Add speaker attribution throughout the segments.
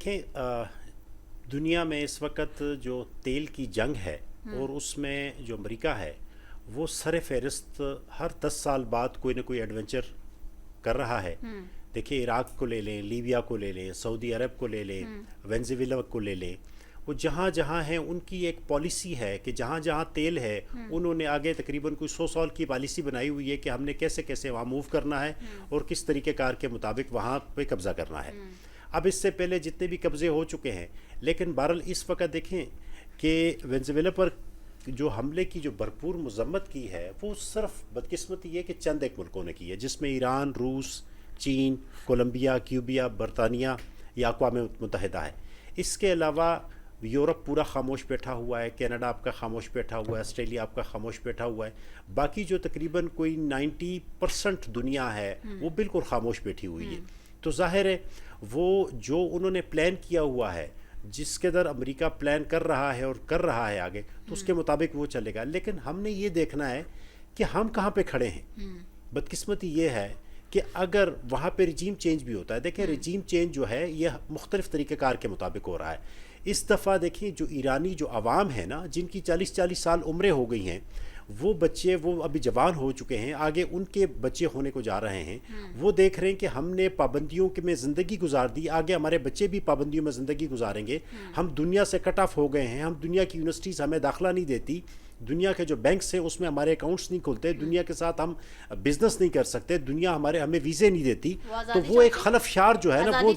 Speaker 1: دیکھیں دنیا میں اس وقت جو تیل کی جنگ ہے اور اس میں جو امریکہ ہے وہ سر فہرست ہر 10 سال بعد کوئی نہ کوئی ایڈونچر کر رہا ہے. دیکھیں عراق کو لے لیں، لیبیا کو لے لیں، سعودی عرب کو لے لیں، وینزویلا کو لے لیں. وہ جہاں جہاں ہیں ان کی ایک پالیسی ہے کہ جہاں جہاں تیل ہے انہوں نے آگے تقریباً کوئی 100 سال کی پالیسی بنائی ہوئی ہے کہ ہم نے کیسے کیسے وہاں موو کرنا ہے اور کس طریقہ کار کے مطابق وہاں پہ قبضہ کرنا ہے. اب اس سے پہلے جتنے بھی قبضے ہو چکے ہیں، لیکن بہرحال اس وقت دیکھیں کہ وینزویلا پر جو حملے کی جو بھرپور مذمت کی ہے وہ صرف بدقسمتی یہ کہ چند ایک ملکوں نے کی ہے، جس میں ایران، روس، چین، کولمبیا، کیوبا، برطانیہ یا اقوام متحدہ ہے. اس کے علاوہ یورپ پورا خاموش بیٹھا ہوا ہے، کینیڈا آپ کا خاموش بیٹھا ہوا ہے، آسٹریلیا آپ کا خاموش بیٹھا ہوا ہے. باقی جو تقریباً کوئی 90% دنیا ہے وہ بالکل خاموش بیٹھی ہوئی ہے. تو ظاہر ہے وہ جو انہوں نے پلان کیا ہوا ہے، جس کے در امریکہ پلان کر رہا ہے اور کر رہا ہے آگے، تو اس کے مطابق وہ چلے گا. لیکن ہم نے یہ دیکھنا ہے کہ ہم کہاں پہ کھڑے ہیں. بدقسمتی یہ ہے کہ اگر وہاں پہ رجیم چینج بھی ہوتا ہے، دیکھیں رجیم چینج جو ہے یہ مختلف طریقہ کار کے مطابق ہو رہا ہے. اس دفعہ دیکھیں جو ایرانی جو عوام ہے نا، جن کی 40 سال عمریں ہو گئی ہیں، وہ بچے وہ ابھی جوان ہو چکے ہیں، آگے ان کے بچے ہونے کو جا رہے ہیں. وہ دیکھ رہے ہیں کہ ہم نے پابندیوں میں زندگی گزار دی، آگے ہمارے بچے بھی پابندیوں میں زندگی گزاریں گے. ہم دنیا سے کٹ آف ہو گئے ہیں، ہم دنیا کی یونیورسٹیز ہمیں داخلہ نہیں دیتی، دنیا کے جو بینکس ہیں اس میں ہمارے اکاؤنٹس نہیں کھلتے، دنیا کے ساتھ ہم بزنس نہیں کر سکتے، دنیا ہمیں ویزے نہیں دیتی. تو وہ ایک خلفشار جو ہے نا وہ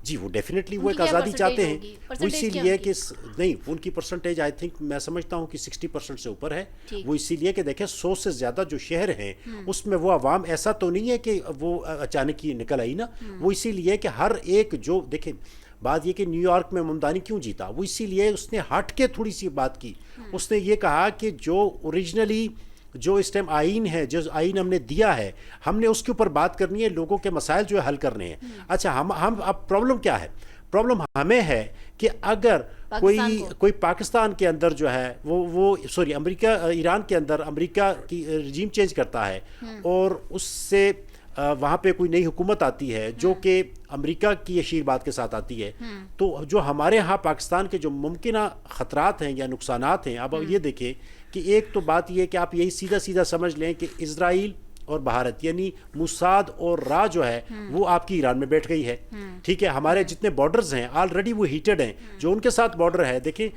Speaker 1: جی وہ ڈیفینیٹلی وہ ایک آزادی چاہتے ہیں. وہ اسی لیے کہ نہیں ان کی پرسنٹیج آئی تھنک میں سمجھتا ہوں کہ 60% سے اوپر ہے. وہ اسی لیے کہ دیکھیں 100 سے زیادہ جو شہر ہیں اس میں وہ عوام ایسا تو نہیں ہے کہ وہ اچانک ہی نکل آئی نا. وہ اسی لیے کہ ہر ایک جو دیکھیں بات یہ کہ نیو یارک میں ممدانی کیوں جیتا، وہ اسی لیے اس نے ہٹ کے تھوڑی سی بات کی. اس نے یہ کہا کہ جو اوریجنلی جو اس ٹائم آئین ہے، جو آئین ہم نے دیا ہے، ہم نے اس کے اوپر بات کرنی ہے، لوگوں کے مسائل جو ہے حل کرنے ہیں. اچھا ہم اب پرابلم کیا ہے؟ پرابلم ہمیں ہے کہ اگر کوئی پاکستان کے اندر جو ہے وہ سوری امریکہ ایران کے اندر امریکہ کی رجیم چینج کرتا ہے اور اس سے وہاں پہ کوئی نئی حکومت آتی ہے جو کہ امریکہ کی اشیر بات کے ساتھ آتی ہے، تو جو ہمارے ہاں پاکستان کے جو ممکنہ خطرات ہیں یا نقصانات ہیں، اب یہ دیکھیں کہ ایک تو بات یہ کہ آپ یہی سیدھا سمجھ لیں کہ اسرائیل اور بھارت یعنی موساد اور را جو ہے وہ آپ کی ایران میں بیٹھ گئی ہے. ٹھیک ہے، ہمارے جتنے بارڈرز ہیں آلریڈی وہ ہیٹڈ ہیں. جو ان کے ساتھ بارڈر ہے دیکھیں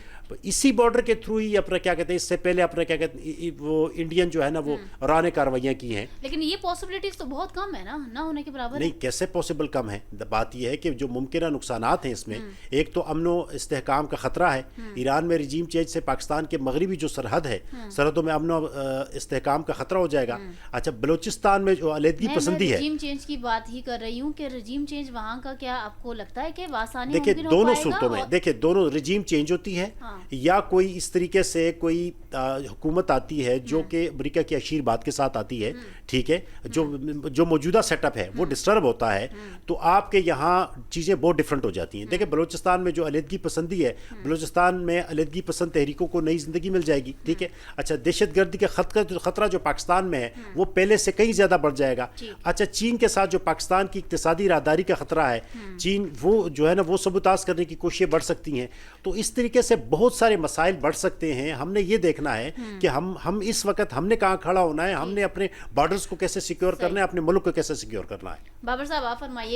Speaker 1: اسی بارڈر کے تھرو ہی اپنا کیا کہتے ہیں، اس سے پہلے اپنا کیا کہتے ہیں وہ انڈین جو ہے نا وہ را نے کاروائیاں کی ہیں.
Speaker 2: لیکن یہ پاسبلٹیز تو بہت کم ہے نا، نہ ہونے کے برابر.
Speaker 1: نہیں کیسے پاسبل کم ہے؟ بات یہ ہے کہ جو ممکنہ نقصانات ہیں اس میں ایک تو امن و استحکام کا خطرہ ہے. ایران میں رجیم چینج سے پاکستان کے مغربی جو سرحد ہے، سرحدوں میں امن و استحکام کا خطرہ ہو جائے گا. اچھا بلوچستان میں جو علیحدگی پسندی ہے،
Speaker 2: رجیم چینج کی بات ہی کر رہی ہوں کہ رجیم چینج وہاں کا کیا آپ کو لگتا ہے کہ آسانی
Speaker 1: دیکھیں
Speaker 2: ممکن ہو
Speaker 1: دونوں
Speaker 2: پائے گا؟
Speaker 1: صورتوں میں دیکھیں دونوں رجیم چینج ہوتی ہے یا کوئی اس طریقے سے کوئی حکومت آتی ہے جو کہ امریکہ کی اشیر بات کے ساتھ آتی ہے. ٹھیک ہے، جو موجودہ سیٹ اپ ہے وہ ڈسٹرب ہوتا ہے تو آپ کے یہاں چیزیں بہت ڈفرنٹ ہو جاتی ہیں. دیکھیں بلوچستان میں جو علیحدگی پسندی ہے، بلوچستان میں علیحدگی پسند تحریکوں کو نئی زندگی مل جائے گی. ٹھیک ہے، اچھا دہشت گردی کا خطرہ جو پاکستان میں ہے وہ پہلے سے کہیں زیادہ بڑھ جائے گا. اچھا چین کے ساتھ جو پاکستان کی اقتصادی راہداری کا خطرہ ہے، چین وہ جو ہے نا وہ سبوتاژ کرنے کی کوششیں بڑھ سکتی ہیں. تو اس طریقے سے بہت سارے مسائل بڑھ سکتے ہیں. ہم نے یہ دیکھنا ہے کہ ہم اس وقت ہم نے کہاں کھڑا ہونا ہے، ہم نے اپنے بارڈرز کو کیسے سیکیور کرنا ہے، اپنے ملک کو کیسے سیکیور کرنا ہے.
Speaker 2: بابر صاحب آپ فرمائیے.